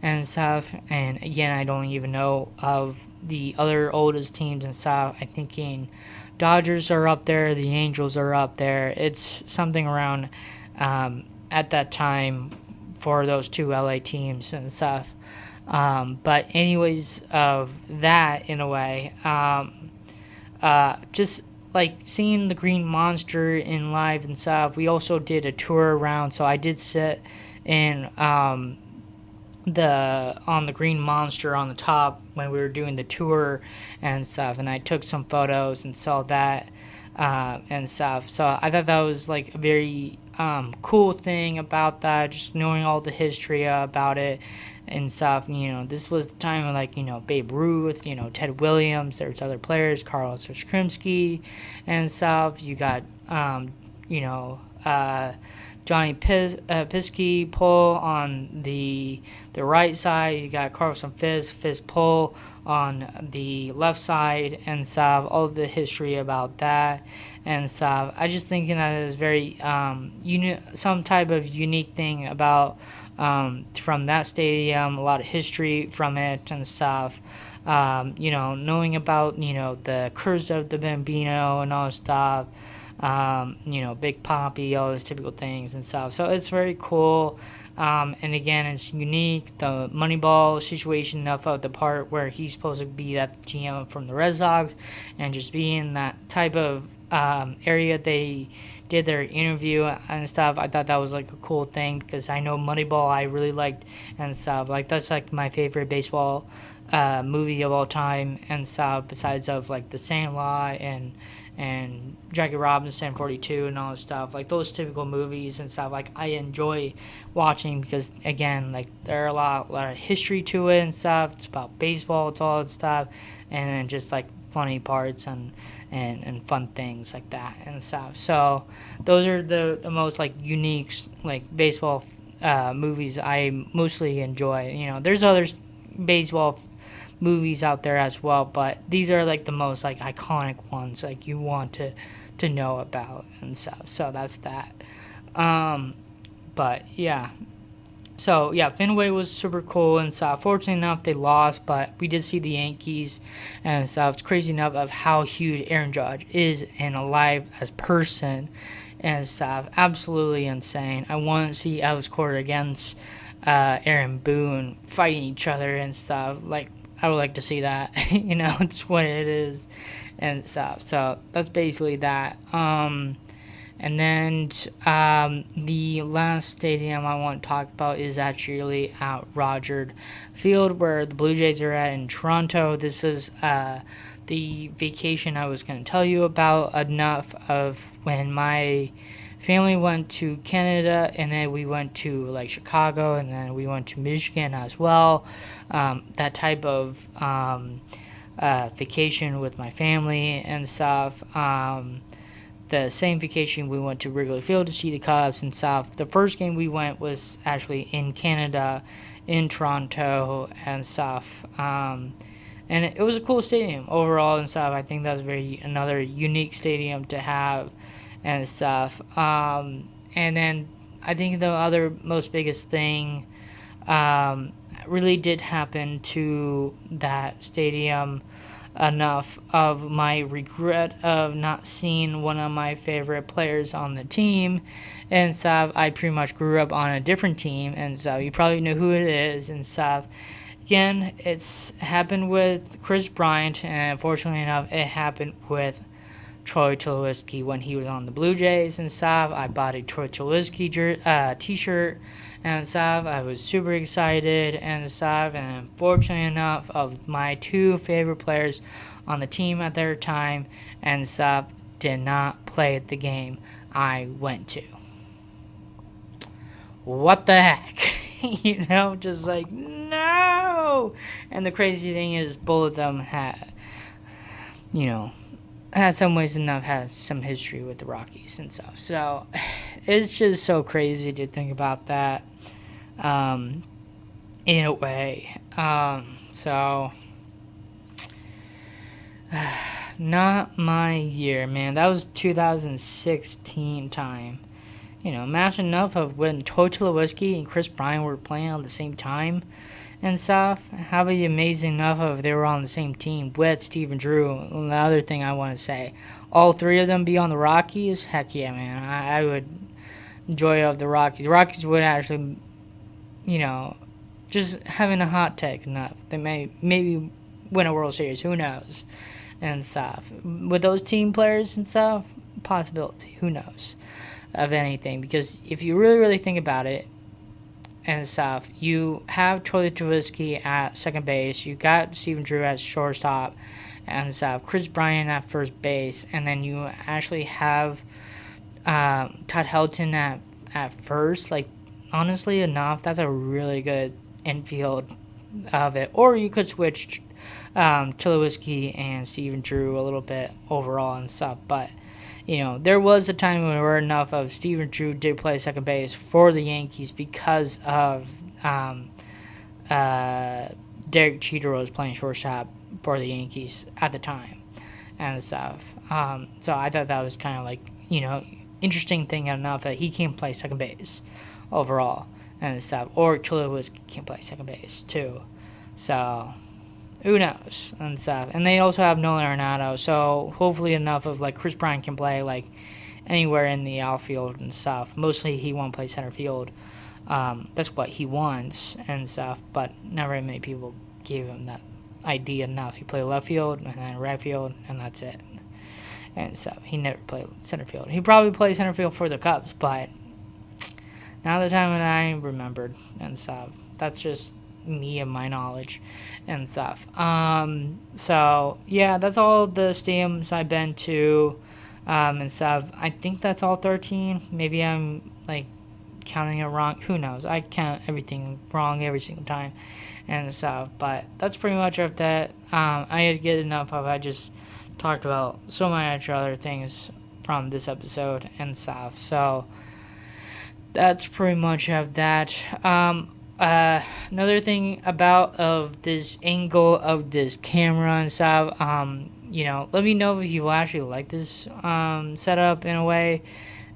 and stuff. And again, I don't even know of the other oldest teams and stuff. I'm thinking Dodgers are up there, the Angels are up there. It's something around at that time for those two LA teams and stuff. But anyways, of that in a way, just like seeing the Green Monster in live and stuff. We also did a tour around, so I did sit in the Green Monster on the top when we were doing the tour and stuff, and I took some photos and saw that and stuff. So I thought that was like a very cool thing about that, just knowing all the history about it and stuff. This was the time of like Babe Ruth, Ted Williams. There's other players, Carlos Yastrzemski and stuff. You got Johnny Piskey Pull on the right side. You got Carlson Fizz Pull on the left side and stuff. All the history about that and stuff. I just think that is very some type of unique thing about from that stadium. A lot of history from it and stuff. Knowing about the Curse of the Bambino and all that stuff. Big Poppy, all those typical things and stuff. So it's very cool. And again, it's unique. The Moneyball situation of the part where he's supposed to be that GM from the Red Sox and just being that type of area they did their interview and stuff. I thought that was like a cool thing because I know Moneyball I really liked and stuff. Like that's like my favorite baseball movie of all time and stuff besides of like The Sandlot and Jackie Robinson 42 and all that stuff, like those typical movies and stuff. Like I enjoy watching because again, like there are a lot of history to it and stuff. It's about baseball, it's all that stuff, and then just like funny parts and fun things like that and stuff. So those are the most like unique like baseball movies I mostly enjoy. There's other baseball movies out there as well, but these are like the most like iconic ones like you want to know about and stuff. So that's that. But yeah, so yeah, Fenway was super cool and stuff. Fortunately enough they lost, but we did see the Yankees and stuff. It's crazy enough of how huge Aaron Judge is and alive as person and stuff. Absolutely insane. I want to see Elvis Court against Aaron Boone fighting each other and stuff. Like, I would like to see that. It's what it is and stuff. So that's basically that. And then the last stadium I want to talk about is actually at Rogers Field, where the Blue Jays are at in Toronto. This is the vacation I was going to tell you about, enough of when my family went to Canada, and then we went to like Chicago, and then we went to Michigan as well. That type of vacation with my family and stuff. The same vacation we went to Wrigley Field to see the Cubs and stuff. The first game we went was actually in Canada, in Toronto and stuff. And it was a cool stadium overall and stuff. I think that was another unique stadium to have and stuff. And then I think the other most biggest thing really did happen to that stadium, enough of my regret of not seeing one of my favorite players on the team. And stuff, I pretty much grew up on a different team, and so you probably know who it is and stuff. Again, it's happened with Chris Bryant, and unfortunately enough, it happened with Troy Tulowitzki when he was on the Blue Jays and stuff. I bought a Troy Tulowitzki t-shirt and stuff. I was super excited and stuff. And unfortunately enough, of my two favorite players on the team at their time and stuff did not play at the game I went to. What the heck? Just like, no! And the crazy thing is, both of them had some ways enough has some history with the Rockies and stuff. So it's just so crazy to think about that in a way. So not my year, man. That was 2016 time. Imagine enough of when Troy Tulowitzki and Chris Bryant were playing at the same time and stuff. How about you amazing enough if they were on the same team with Steven Drew? The other thing I want to say, all three of them be on the Rockies? Heck yeah, man. I would enjoy of the Rockies. The Rockies would actually, just having a hot take enough. They maybe win a World Series. Who knows? And stuff. With those team players and stuff, possibility. Who knows? Of anything. Because if you really, really think about it, and stuff, you have Troy Tulowitzki at second base, you got Steven Drew at shortstop and stuff, Chris Bryant at first base, and then you actually have Todd Helton at first. Like, honestly enough, that's a really good infield of it. Or you could switch Tulowitzki and Steven Drew a little bit overall and stuff, but there was a time when we were enough of Steven Drew did play second base for the Yankees because of Derek Jeter was playing shortstop for the Yankees at the time and stuff. So I thought that was kind of like, interesting thing enough that he can play second base overall and stuff. Or Tulowitzki can play second base too. So who knows and stuff. And they also have Nolan Arenado, so hopefully enough of like Chris Bryant can play like anywhere in the outfield and stuff. Mostly he won't play center field. That's what he wants and stuff, but not very many people gave him that idea enough. He played left field and then right field, and that's it. And so he never played center field. He probably played center field for the Cubs, but now the time when I remembered and stuff. That's just me and my knowledge and stuff. So yeah, that's all the stadiums I've been to and stuff. I think that's all 13. Maybe I'm like counting it wrong. Who knows? I count everything wrong every single time and stuff. But that's pretty much of that. I had to get enough of. I just talked about so many other things from this episode and stuff. So that's pretty much of that. Another thing about of this angle of this camera and stuff, let me know if you actually like this setup in a way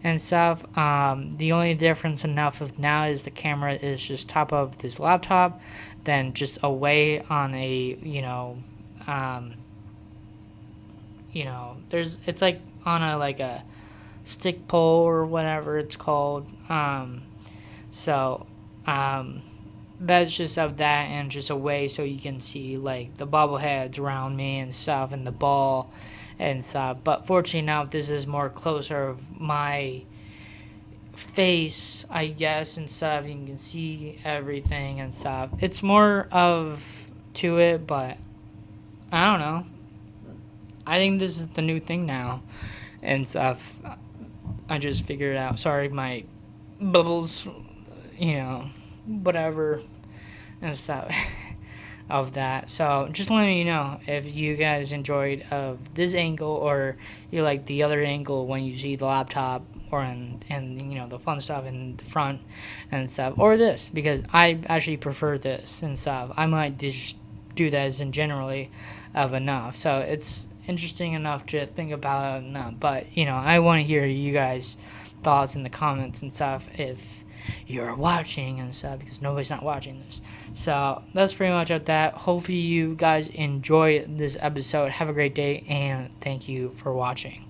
and stuff. The only difference enough of now is the camera is just top of this laptop, then just away on a it's like on a stick pole or whatever it's called. that's just of that, and just a way so you can see like the bobbleheads around me and stuff, and the ball and stuff. But fortunately now this is more closer of my face, I guess, and stuff. You can see everything and stuff. It's more of to it, but I don't know. I think this is the new thing now and stuff. I just figured it out. Sorry, my bubbles, whatever and stuff of that. So just let me know if you guys enjoyed of this angle, or you like the other angle when you see the laptop, or and the fun stuff in the front and stuff, or this, because I actually prefer this and stuff. I might just do that as in generally of enough. So it's interesting enough to think about enough. But I want to hear you guys thoughts in the comments and stuff if you're watching and stuff, because nobody's not watching this. So that's pretty much of that. Hopefully you guys enjoyed this episode. Have a great day, and thank you for watching.